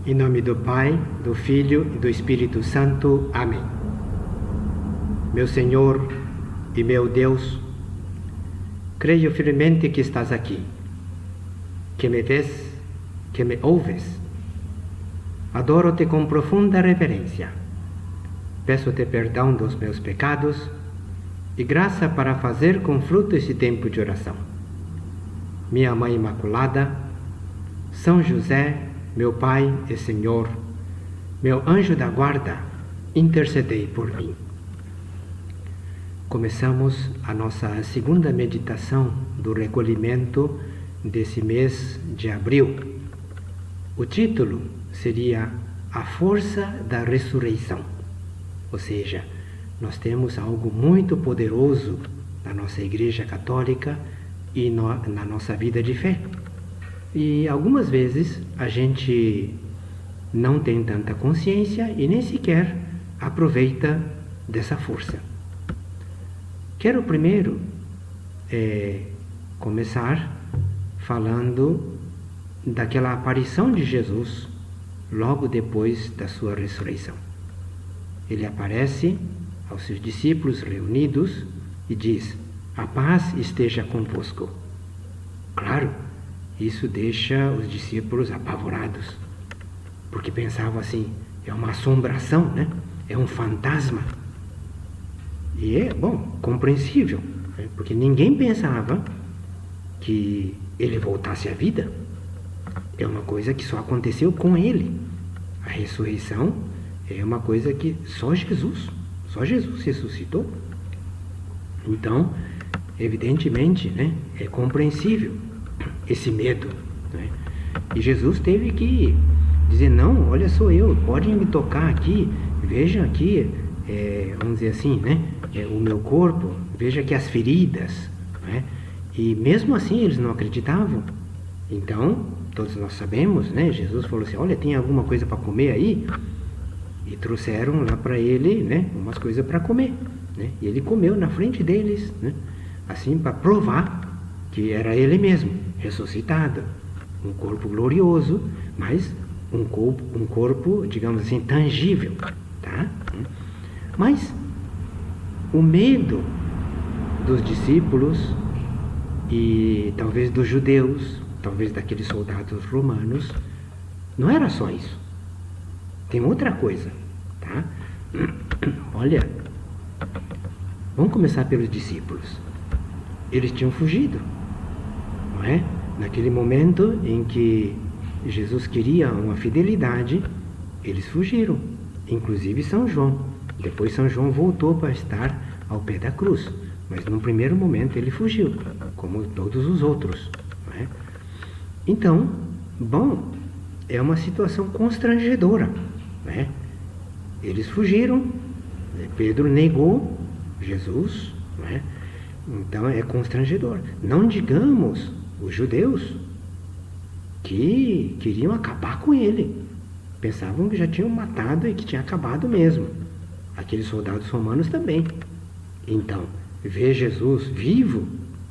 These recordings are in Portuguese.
Em nome do Pai, do Filho e do Espírito Santo. Amém. Meu Senhor e meu Deus, creio firmemente que estás aqui, que me vês, que me ouves. Adoro-te com profunda reverência. Peço-te perdão dos meus pecados e graça para fazer com fruto esse tempo de oração. Minha Mãe Imaculada, São José, meu Pai e Senhor, meu anjo da guarda, intercedei por mim. Começamos a nossa segunda meditação do recolhimento desse mês de abril. O título seria A Força da Ressurreição. Ou seja, nós temos algo muito poderoso na nossa Igreja Católica e na nossa vida de fé. E algumas vezes a gente não tem tanta consciência e nem sequer aproveita dessa força. Quero primeiro começar falando daquela aparição de Jesus logo depois da sua ressurreição. Ele aparece aos seus discípulos reunidos e diz: "A paz esteja convosco." Claro, isso deixa os discípulos apavorados, porque pensavam assim, é uma assombração, né? É um fantasma. E é, compreensível, né? Porque ninguém pensava que ele voltasse à vida. É uma coisa que só aconteceu com ele. A ressurreição é uma coisa que só Jesus ressuscitou. Então, evidentemente, né, é compreensível esse medo, né? E Jesus teve que dizer: não, olha, sou eu, podem me tocar aqui, vejam aqui, vamos dizer assim, né, o meu corpo, veja aqui as feridas, né? E mesmo assim eles não acreditavam. Então, todos nós sabemos, né, Jesus falou assim: olha, tem alguma coisa para comer aí? E trouxeram lá para ele, né, umas coisas para comer, né? E ele comeu na frente deles, né, assim, para provar que era ele mesmo, ressuscitado. Um corpo glorioso, mas um corpo, digamos assim, tangível, tá? Mas o medo dos discípulos e talvez dos judeus, talvez daqueles soldados romanos, não era só isso. Tem outra coisa, tá? Olha, vamos começar pelos discípulos. Eles tinham fugido, não é? Naquele momento em que Jesus queria uma fidelidade, eles fugiram, inclusive São João. Depois São João voltou para estar ao pé da cruz, mas num primeiro momento ele fugiu, como todos os outros, não é? Então, é uma situação constrangedora, não é? Eles fugiram, Pedro negou Jesus, não é? Então é constrangedor. Não digamos os judeus, que queriam acabar com ele. Pensavam que já tinham matado e que tinha acabado mesmo. Aqueles soldados romanos também. Então, ver Jesus vivo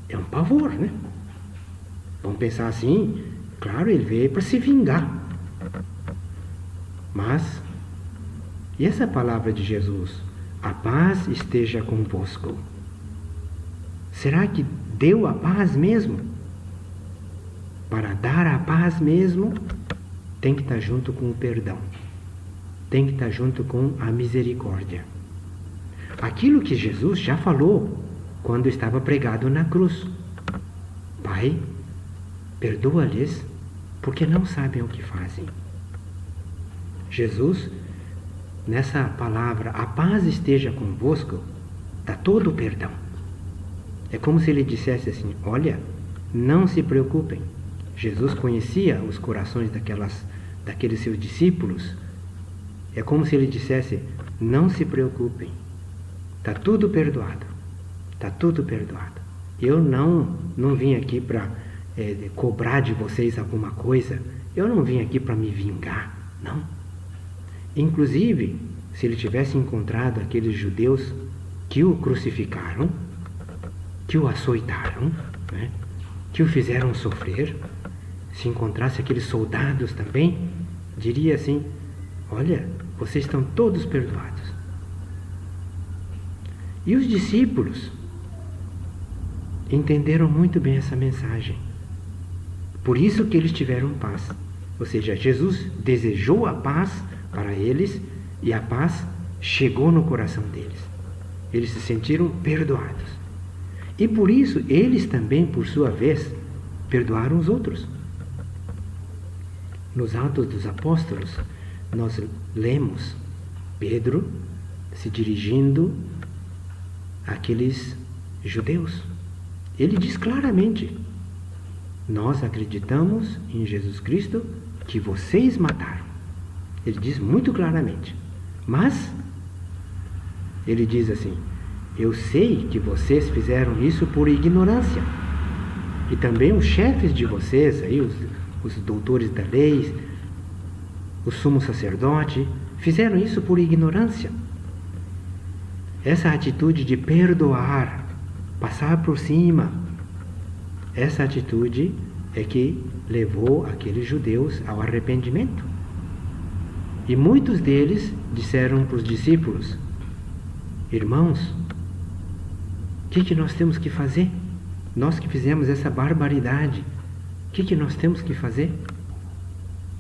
é um pavor, né? Vamos pensar assim, claro, ele veio para se vingar. Mas, e essa palavra de Jesus? A paz esteja convosco. Será que deu a paz mesmo? Para dar a paz mesmo, tem que estar junto com o perdão. Tem que estar junto com a misericórdia. Aquilo que Jesus já falou quando estava pregado na cruz. Pai, perdoa-lhes, porque não sabem o que fazem. Jesus, nessa palavra, a paz esteja convosco, dá todo o perdão. É como se ele dissesse assim: olha, não se preocupem. Jesus conhecia os corações daqueles seus discípulos. É como se ele dissesse: não se preocupem, está tudo perdoado, está tudo perdoado. Eu não vim aqui para cobrar de vocês alguma coisa, eu não vim aqui para me vingar, não. Inclusive, se ele tivesse encontrado aqueles judeus que o crucificaram, que o açoitaram, né, que o fizeram sofrer, se encontrasse aqueles soldados também diria assim: olha, vocês estão todos perdoados. E os discípulos entenderam muito bem essa mensagem. Por isso que eles tiveram paz. Ou seja, Jesus desejou a paz para eles e a paz chegou no coração deles. Eles se sentiram perdoados. E por isso eles também, por sua vez, perdoaram os outros. Nos Atos dos Apóstolos, nós lemos Pedro se dirigindo àqueles judeus. Ele diz claramente: nós acreditamos em Jesus Cristo que vocês mataram. Ele diz muito claramente. Mas ele diz assim: eu sei que vocês fizeram isso por ignorância. E também os chefes de vocês, aí, os doutores da lei, o sumo sacerdote, fizeram isso por ignorância. Essa atitude de perdoar, passar por cima, essa atitude é que levou aqueles judeus ao arrependimento. E muitos deles disseram para os discípulos: irmãos, o que nós temos que fazer? Nós que fizemos essa barbaridade, o que nós temos que fazer?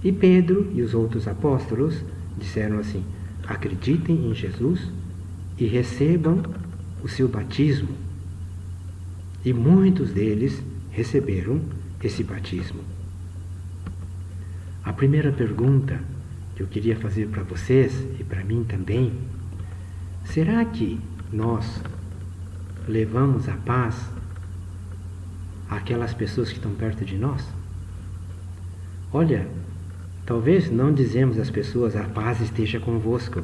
E Pedro e os outros apóstolos disseram assim: acreditem em Jesus e recebam o seu batismo. E muitos deles receberam esse batismo. A primeira pergunta que eu queria fazer para vocês e para mim também: será que nós levamos a paz àquelas pessoas que estão perto de nós? Olha, talvez não dizemos às pessoas: a paz esteja convosco.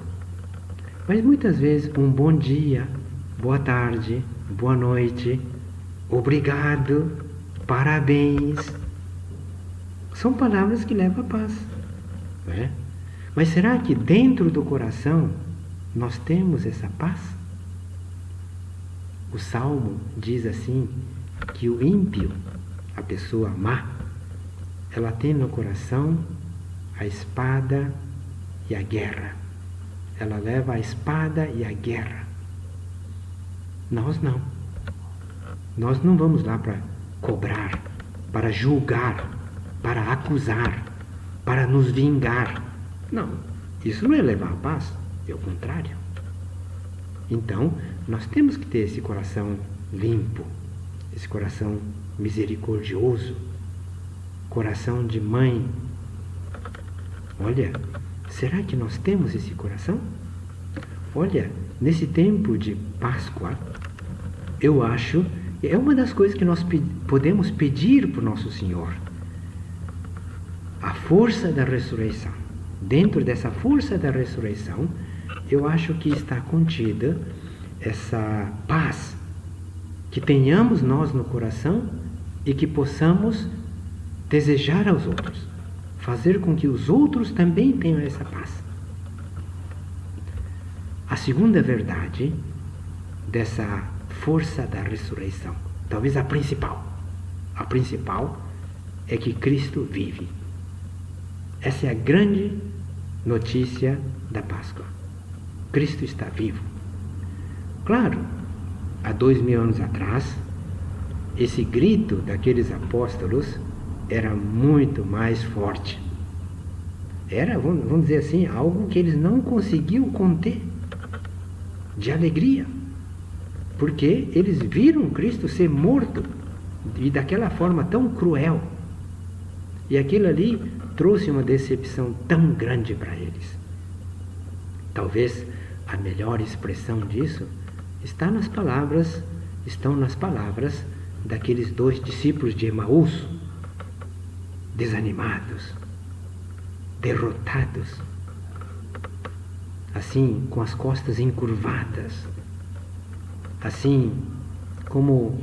Mas muitas vezes um bom dia, boa tarde, boa noite, obrigado, parabéns, são palavras que levam a paz, não é? Mas será que dentro do coração nós temos essa paz? O Salmo diz assim, que o ímpio, a pessoa má, ela tem no coração a espada e a guerra. Ela leva a espada e a guerra. Nós não. Nós não vamos lá para cobrar, para julgar, para acusar, para nos vingar. Não, isso não é levar a paz, é o contrário. Então, nós temos que ter esse coração limpo, esse coração misericordioso, coração de mãe. Olha, será que nós temos esse coração? Olha, nesse tempo de Páscoa, eu acho, é uma das coisas que nós podemos pedir para o nosso Senhor. A força da ressurreição. Dentro dessa força da ressurreição, eu acho que está contida essa paz, que tenhamos nós no coração e que possamos desejar aos outros, fazer com que os outros também tenham essa paz. A segunda verdade dessa força da ressurreição, talvez a principal é que Cristo vive. Essa é a grande notícia da Páscoa. Cristo está vivo. Claro, há 2000 anos atrás, esse grito daqueles apóstolos era muito mais forte. Era, vamos dizer assim, algo que eles não conseguiam conter de alegria, porque eles viram Cristo ser morto e daquela forma tão cruel. E aquilo ali trouxe uma decepção tão grande para eles. Talvez a melhor expressão disso estão nas palavras daqueles 2 discípulos de Emaús, desanimados, derrotados, assim, com as costas encurvadas, assim, como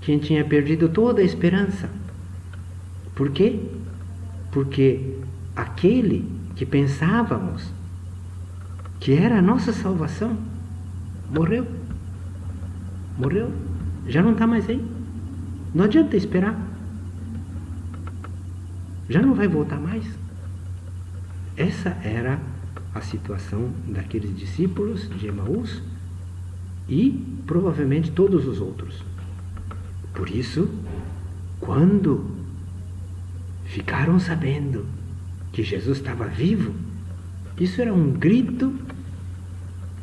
quem tinha perdido toda a esperança. Por quê? Porque aquele que pensávamos que era a nossa salvação morreu, já não está mais aí. Não adianta esperar, já não vai voltar mais. Essa era a situação daqueles discípulos de Emaús e provavelmente todos os outros. Por isso, quando ficaram sabendo que Jesus estava vivo, isso era um grito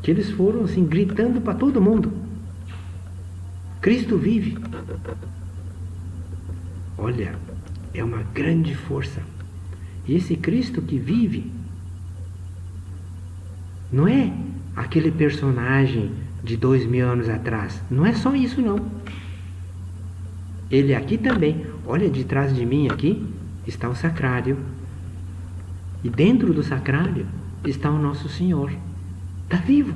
que eles foram assim gritando para todo mundo: Cristo vive! Olha, é uma grande força. E esse Cristo que vive não é aquele personagem de 2000 anos atrás. Não é só isso, não. Ele aqui também. Olha, de trás de mim aqui está o sacrário. E dentro do sacrário está o nosso Senhor. Está vivo.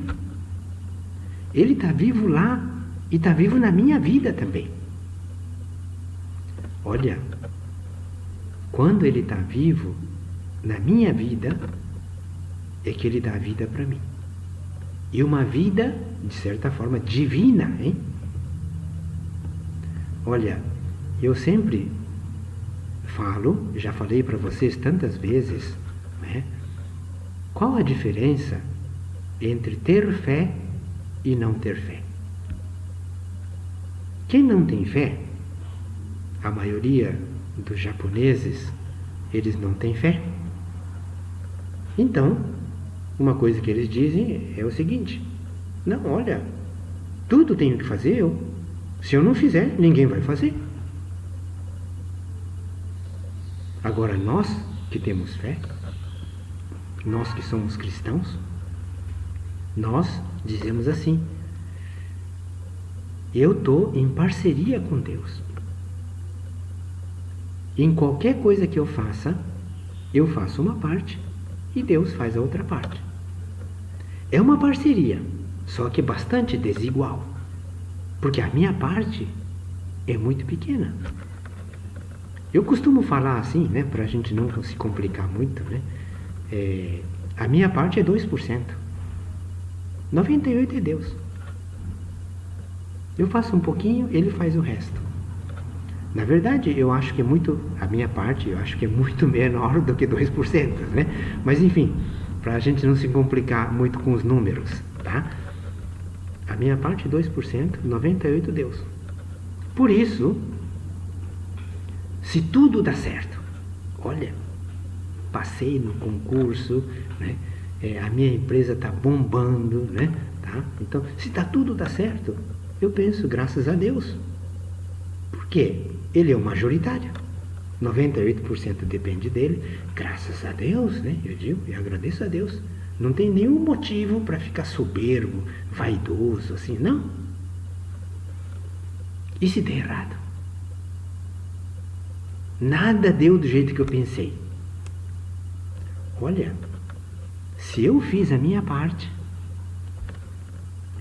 Ele está vivo lá e está vivo na minha vida também. Olha, quando Ele está vivo na minha vida, é que Ele dá vida para mim. E uma vida, de certa forma, divina, hein? Olha, eu sempre falo, já falei para vocês tantas vezes, né? Qual a diferença entre ter fé e não ter fé? Quem não tem fé, a maioria dos japoneses, eles não têm fé. Então, uma coisa que eles dizem é o seguinte: não, olha, tudo tenho que fazer eu. Se eu não fizer, ninguém vai fazer. Agora nós que temos fé, nós que somos cristãos, nós dizemos assim: eu estou em parceria com Deus. Em qualquer coisa que eu faço uma parte e Deus faz a outra parte. É uma parceria, só que bastante desigual, porque a minha parte é muito pequena. Eu costumo falar assim, né, para a gente não se complicar muito, né? A minha parte é 2%. 98% é Deus. Eu faço um pouquinho, Ele faz o resto. Na verdade, eu acho que a minha parte, eu acho que é muito menor do que 2%, né? Mas enfim, para a gente não se complicar muito com os números, tá? A minha parte é 2%, 98% Deus. Por isso, se tudo dá certo, olha, passei no concurso, né? A minha empresa está bombando, né? Tá? Então, se tudo dá certo, eu penso, graças a Deus. Por quê? Ele é o majoritário. 98% depende dele. Graças a Deus, né? Eu digo e agradeço a Deus. Não tem nenhum motivo para ficar soberbo, vaidoso, assim, não. E se der errado? Nada deu do jeito que eu pensei. Olha, se eu fiz a minha parte,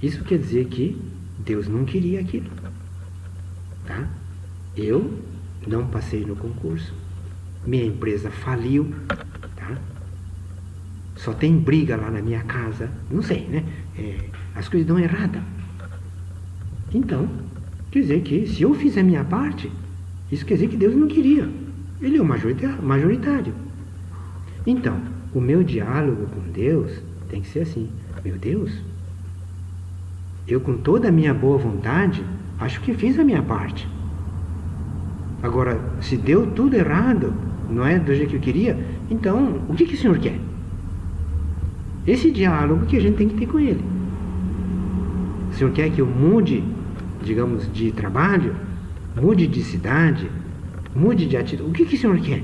isso quer dizer que Deus não queria aquilo, tá? Eu não passei no concurso, minha empresa faliu, tá? Só tem briga lá na minha casa, não sei, né? As coisas dão errada. Então, quer dizer que se eu fiz a minha parte, isso quer dizer que Deus não queria. Ele é o majoritário. Então, o meu diálogo com Deus tem que ser assim: meu Deus, eu com toda a minha boa vontade, acho que fiz a minha parte. Agora, se deu tudo errado, não é do jeito que eu queria, então, o que o Senhor quer? Esse diálogo que a gente tem que ter com Ele. O Senhor quer que eu mude, digamos, de trabalho, mude de cidade, mude de atitude. O que o Senhor quer?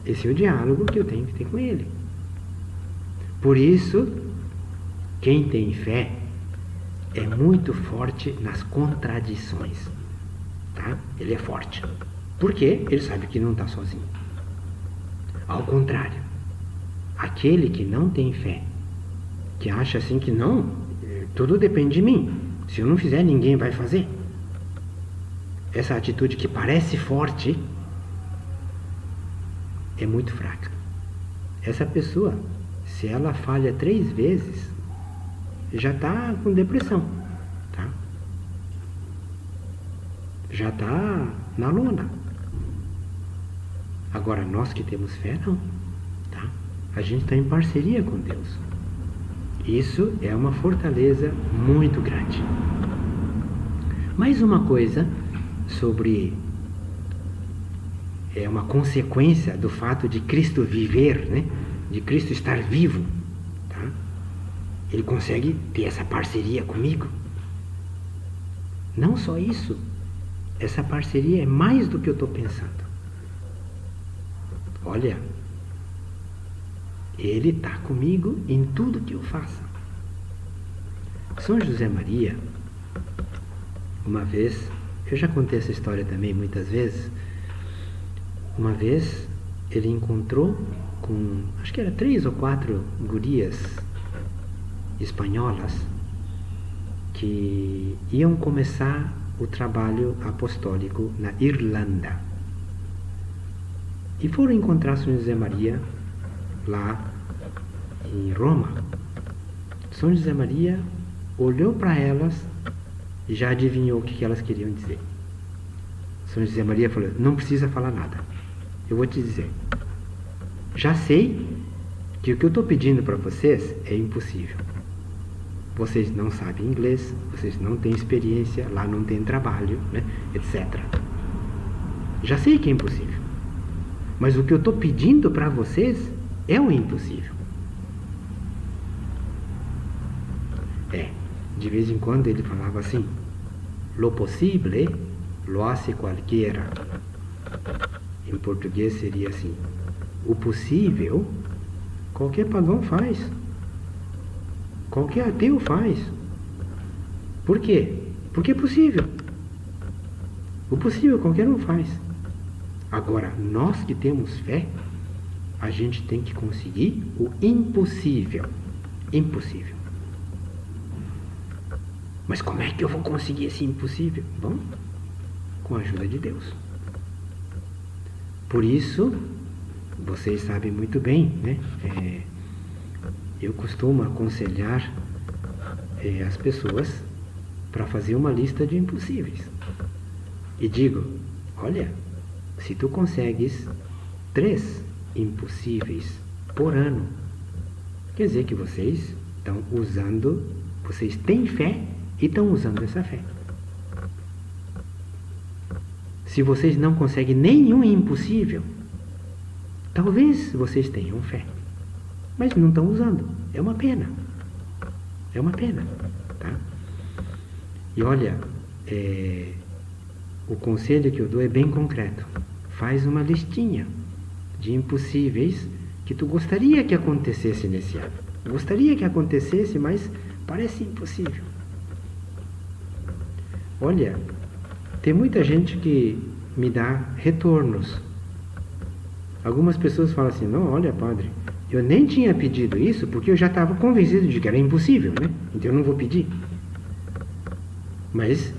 Esse é o diálogo que eu tenho que ter com Ele. Por isso, quem tem fé é muito forte nas contradições. Tá? Ele é forte. Por quê? Ele sabe que não está sozinho. Ao contrário, aquele que não tem fé, que acha assim que não, tudo depende de mim. Se eu não fizer, ninguém vai fazer. Essa atitude que parece forte é muito fraca. Essa pessoa, se ela falha 3 vezes, já está com depressão, tá? Já está na lona. Agora, nós que temos fé, não, tá? a gente está em parceria com Deus. Isso é uma fortaleza muito grande. Mais uma coisa sobre... é uma consequência do fato de Cristo viver, né? De Cristo estar vivo. Tá? Ele consegue ter essa parceria comigo. Não só isso. Essa parceria é mais do que eu estou pensando. Olha, Ele está comigo em tudo que eu faço. São José Maria, uma vez, eu já contei essa história também muitas vezes, uma vez ele encontrou com, acho que era 3 ou 4 gurias espanholas que iam começar o trabalho apostólico na Irlanda. E foram encontrar São José Maria lá em Roma. São José Maria olhou para elas e já adivinhou o que elas queriam dizer. São José Maria falou: não precisa falar nada, eu vou te dizer. Já sei que o que eu estou pedindo para vocês é impossível. Vocês não sabem inglês, vocês não têm experiência, lá não tem trabalho, né, etc. Já sei que é impossível. Mas o que eu estou pedindo para vocês é o impossível. De vez em quando ele falava assim: lo possible lo hace cualquiera. Em português seria assim: o possível qualquer pagão faz. Qualquer ateu faz. Por quê? Porque é possível. O possível qualquer um faz. Agora, nós que temos fé, a gente tem que conseguir o impossível. Impossível. Mas como é que eu vou conseguir esse impossível? Bom, com a ajuda de Deus. Por isso, vocês sabem muito bem, né? Eu costumo aconselhar as pessoas para fazer uma lista de impossíveis. E digo: olha, se tu consegues 3 impossíveis por ano, quer dizer que vocês estão usando, vocês têm fé e estão usando essa fé. Se vocês não conseguem nenhum impossível, talvez vocês tenham fé, mas não estão usando. É uma pena. É uma pena. Tá? E olha, o conselho que eu dou é bem concreto. Faz uma listinha de impossíveis que tu gostaria que acontecesse nesse ano. Gostaria que acontecesse, mas parece impossível. Olha, tem muita gente que me dá retornos. Algumas pessoas falam assim: não, olha, padre, eu nem tinha pedido isso porque eu já estava convencido de que era impossível, né? Então eu não vou pedir. Mas,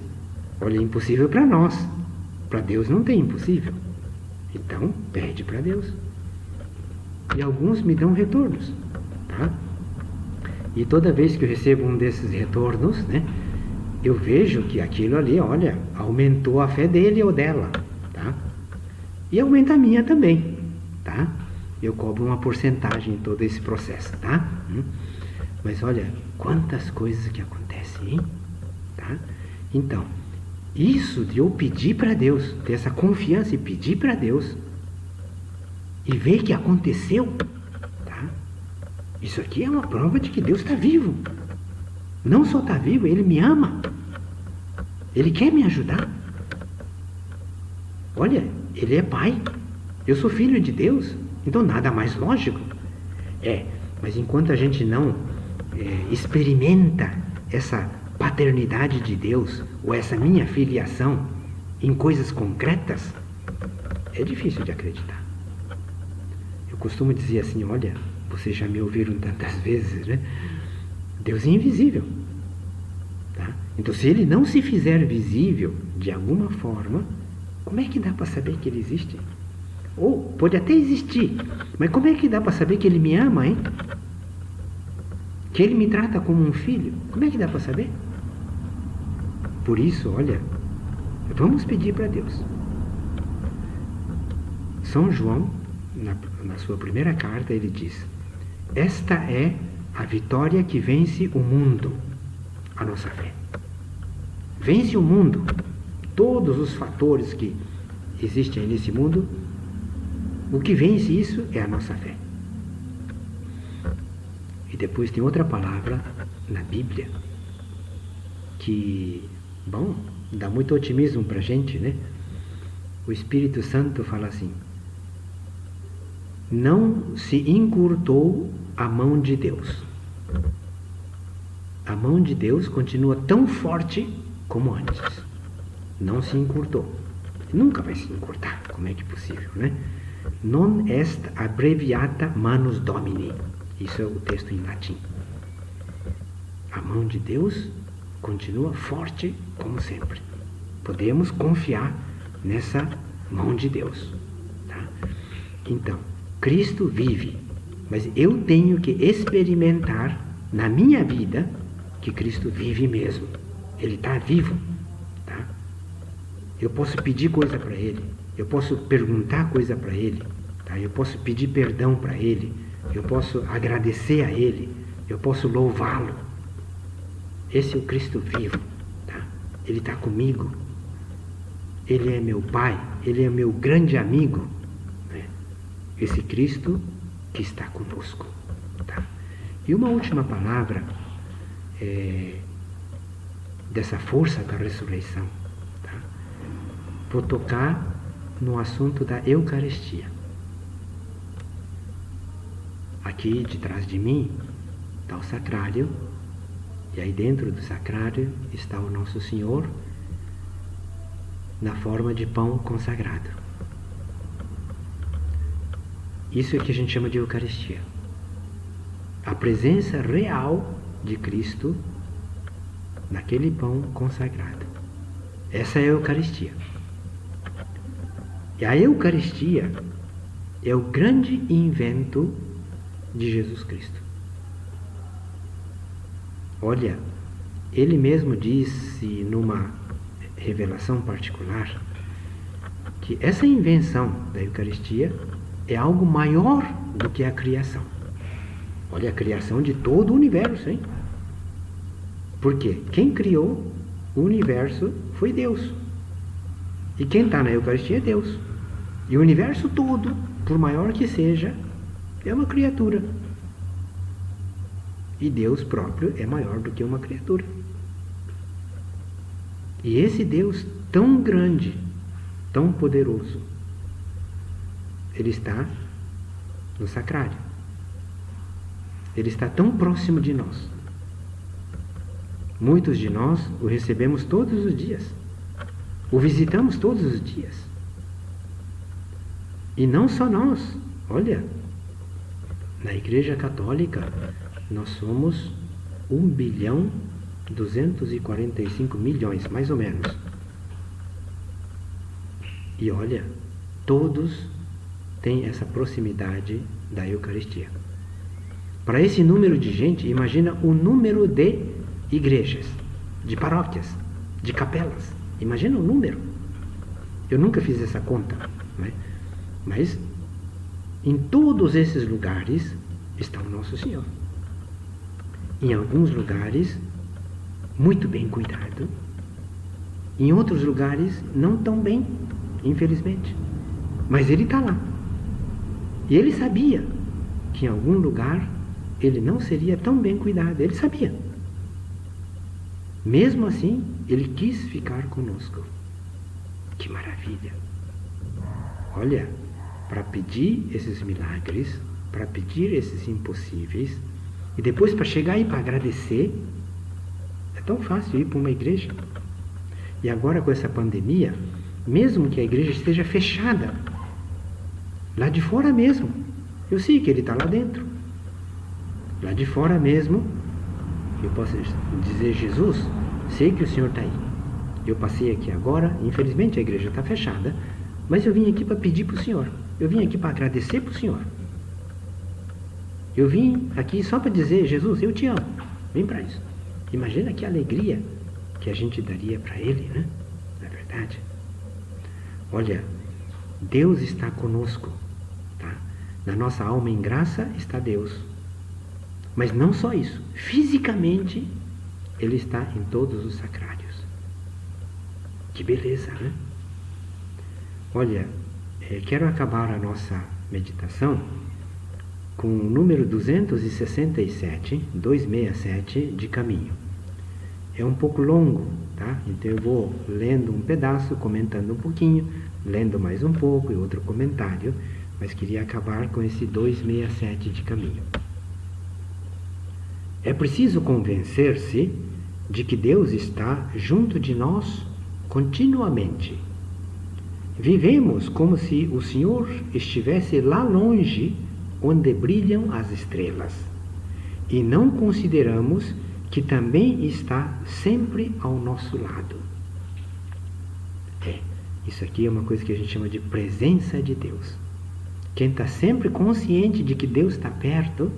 olha, é impossível para nós. Para Deus não tem impossível. Então, pede para Deus. E alguns me dão retornos, tá? E toda vez que eu recebo um desses retornos, né, eu vejo que aquilo ali, olha, aumentou a fé dele ou dela, tá? E aumenta a minha também, tá? Eu cobro uma porcentagem em todo esse processo, tá? Mas olha, quantas coisas que acontecem, hein? Tá? Então, isso de eu pedir para Deus, ter essa confiança e pedir para Deus, e ver que aconteceu, tá? Isso aqui é uma prova de que Deus está vivo. Não só está vivo, Ele me ama. Ele quer me ajudar. Olha, Ele é Pai. Eu sou filho de Deus. Então nada mais lógico. Mas enquanto a gente não experimenta essa paternidade de Deus, ou essa minha filiação em coisas concretas, é difícil de acreditar. Eu costumo dizer assim: olha, vocês já me ouviram tantas vezes, né? Deus é invisível, tá? Então, se Ele não se fizer visível de alguma forma, como é que dá para saber que Ele existe? Ou pode até existir, mas como é que dá para saber que Ele me ama, hein? Que Ele me trata como um filho? Como é que dá para saber? Por isso, olha, vamos pedir para Deus. São João, na sua primeira carta, ele diz: Esta é a vitória que vence o mundo, a nossa fé. Vence o mundo. Todos os fatores que existem nesse mundo, o que vence isso é a nossa fé. E depois tem outra palavra na Bíblia que, bom, dá muito otimismo para a gente, né? O Espírito Santo fala assim: não se encurtou a mão de Deus. A mão de Deus continua tão forte como antes. Não se encurtou. Nunca vai se encurtar. Como é que é possível, né? Non est abbreviata manus Domini. Isso é o texto em latim. A mão de Deus continua forte como sempre. Podemos confiar nessa mão de Deus. Tá? Então, Cristo vive, mas eu tenho que experimentar na minha vida que Cristo vive mesmo. Ele está vivo. Tá? Eu posso pedir coisa para Ele, eu posso perguntar coisa para Ele, tá? Eu posso pedir perdão para Ele, eu posso agradecer a Ele, eu posso louvá-lo. Esse é o Cristo vivo. Tá? Ele está comigo. Ele é meu Pai, Ele é meu grande amigo. Né? Esse Cristo que está conosco. Tá? E uma última palavra dessa força da ressurreição. Tá? Vou tocar no assunto da Eucaristia. Aqui de trás de mim está o sacrário, e aí dentro do sacrário está o Nosso Senhor na forma de pão consagrado. Isso é que a gente chama de Eucaristia. A presença real de Cristo naquele pão consagrado. Essa é a Eucaristia. E a Eucaristia é o grande invento de Jesus Cristo. Olha, ele mesmo disse numa revelação particular que essa invenção da Eucaristia é algo maior do que a criação. Olha, a criação de todo o universo, hein? Porque quem criou o universo foi Deus. E quem está na Eucaristia é Deus. E o universo todo, por maior que seja, é uma criatura. E Deus próprio é maior do que uma criatura. E esse Deus tão grande, tão poderoso, ele está no sacrário. Ele está tão próximo de nós. Muitos de nós o recebemos todos os dias. O visitamos todos os dias. E não só nós. Olha, na Igreja Católica nós somos 1.245.000.000, mais ou menos. E olha, todos têm essa proximidade da Eucaristia. Para esse número de gente, imagina o número de igrejas, de paróquias, de capelas. Imagina o número. Eu nunca fiz essa conta, né? Mas em todos esses lugares está o Nosso Senhor. Em alguns lugares, muito bem cuidado. Em outros lugares, não tão bem, infelizmente. Mas ele está lá. E ele sabia que em algum lugar ele não seria tão bem cuidado. Ele sabia. Mesmo assim, ele quis ficar conosco. Que maravilha! Olha, para pedir esses milagres, para pedir esses impossíveis, e depois para chegar e para agradecer, é tão fácil ir para uma igreja. E agora com essa pandemia, mesmo que a igreja esteja fechada, lá de fora mesmo, eu sei que ele está lá dentro. Lá de fora mesmo, eu posso dizer: Jesus, sei que o Senhor está aí. Eu passei aqui agora, infelizmente a igreja está fechada, mas eu vim aqui para pedir para o Senhor. Eu vim aqui para agradecer para o Senhor. Eu vim aqui só para dizer: Jesus, eu te amo. Vem para isso. Imagina que alegria que a gente daria para Ele, né? Não é verdade? Olha, Deus está conosco. Tá? Na nossa alma em graça está Deus. Mas não só isso, fisicamente ele está em todos os sacrários. Que beleza, né? Olha, quero acabar a nossa meditação com o número 267 de Caminho. É um pouco longo, tá? Então eu vou lendo um pedaço, comentando um pouquinho, lendo mais um pouco e outro comentário, mas queria acabar com esse 267 de Caminho. É preciso convencer-se de que Deus está junto de nós continuamente. Vivemos como se o Senhor estivesse lá longe, onde brilham as estrelas, e não consideramos que também está sempre ao nosso lado. Isso aqui é uma coisa que a gente chama de presença de Deus. Quem está sempre consciente de que Deus está perto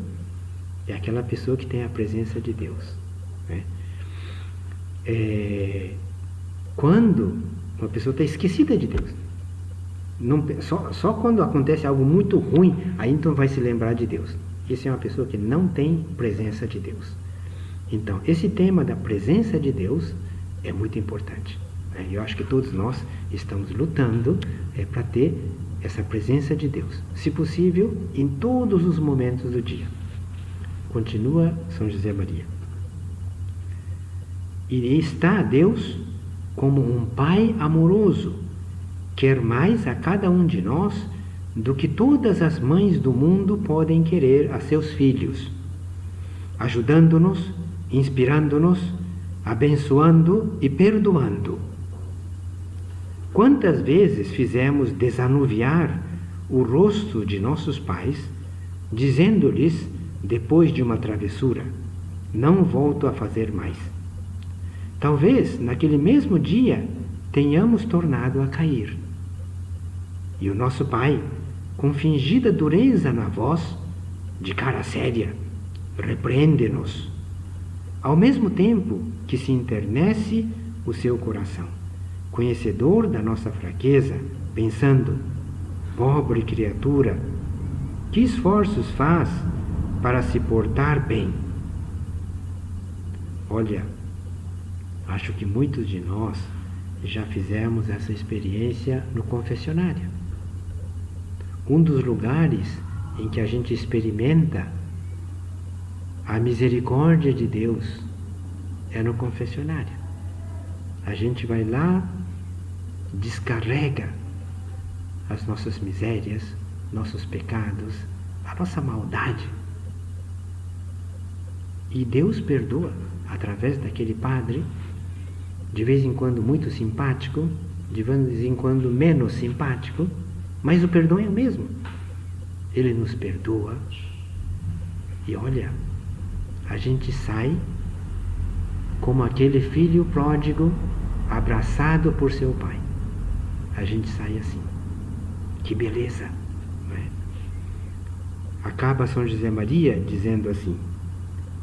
é aquela pessoa que tem a presença de Deus, né? Quando uma pessoa está esquecida de Deus, só quando acontece algo muito ruim, aí então vai se lembrar de Deus. Essa é uma pessoa que não tem presença de Deus. Então, esse tema da presença de Deus é muito importante, né? Eu acho que todos nós estamos lutando para ter essa presença de Deus, se possível, em todos os momentos do dia. Continua São José Maria. E está Deus como um Pai amoroso, quer mais a cada um de nós do que todas as mães do mundo podem querer a seus filhos, ajudando-nos, inspirando-nos, abençoando e perdoando. Quantas vezes fizemos desanuviar o rosto de nossos pais, dizendo-lhes, depois de uma travessura, não volto a fazer mais. Talvez, naquele mesmo dia, tenhamos tornado a cair. E o nosso pai, com fingida dureza na voz, de cara séria, repreende-nos, ao mesmo tempo que se enternece o seu coração, conhecedor da nossa fraqueza, pensando, pobre criatura, que esforços faz para se portar bem? Olha, acho que muitos de nós já fizemos essa experiência no confessionário. Um dos lugares em que a gente experimenta a misericórdia de Deus é no confessionário. A gente vai lá, descarrega as nossas misérias, nossos pecados, a nossa maldade. E Deus perdoa através daquele padre, de vez em quando muito simpático, de vez em quando menos simpático, mas o perdão é o mesmo. Ele nos perdoa e olha, a gente sai como aquele filho pródigo abraçado por seu pai. A gente sai assim. Que beleza, não é? Acaba São José Maria dizendo assim: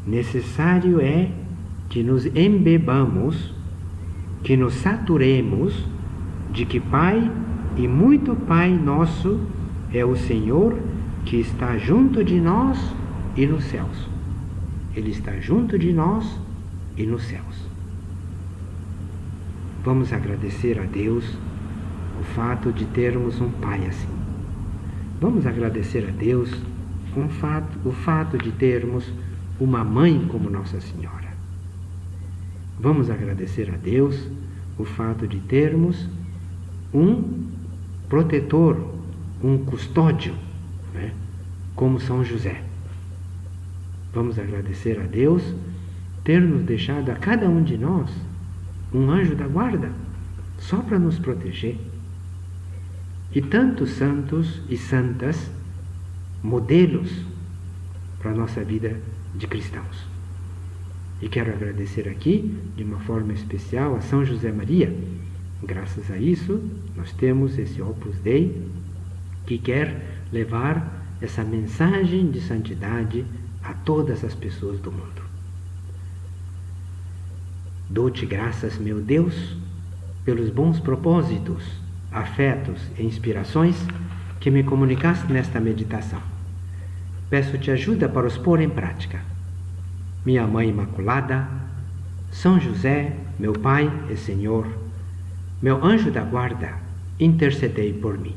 necessário é que nos embebamos, que nos saturemos de que Pai e muito Pai nosso é o Senhor que está junto de nós e nos céus. Ele está junto de nós e nos céus. Vamos agradecer a Deus o fato de termos um Pai assim. Vamos agradecer a Deus o fato de termos uma mãe como Nossa Senhora. Vamos agradecer a Deus o fato de termos um protetor, um custódio, né, como São José. Vamos agradecer a Deus ter nos deixado a cada um de nós um anjo da guarda, só para nos proteger. E tantos santos e santas, modelos para a nossa vida de cristãos. E quero agradecer aqui, de uma forma especial, a São José Maria. Graças a isso, nós temos esse Opus Dei, que quer levar essa mensagem de santidade a todas as pessoas do mundo. Dou-te graças, meu Deus, pelos bons propósitos, afetos e inspirações que me comunicaste nesta meditação. Peço-te ajuda para os pôr em prática. minha Mãe Imaculada, São José, meu Pai e Senhor, meu anjo da guarda, intercedei por mim.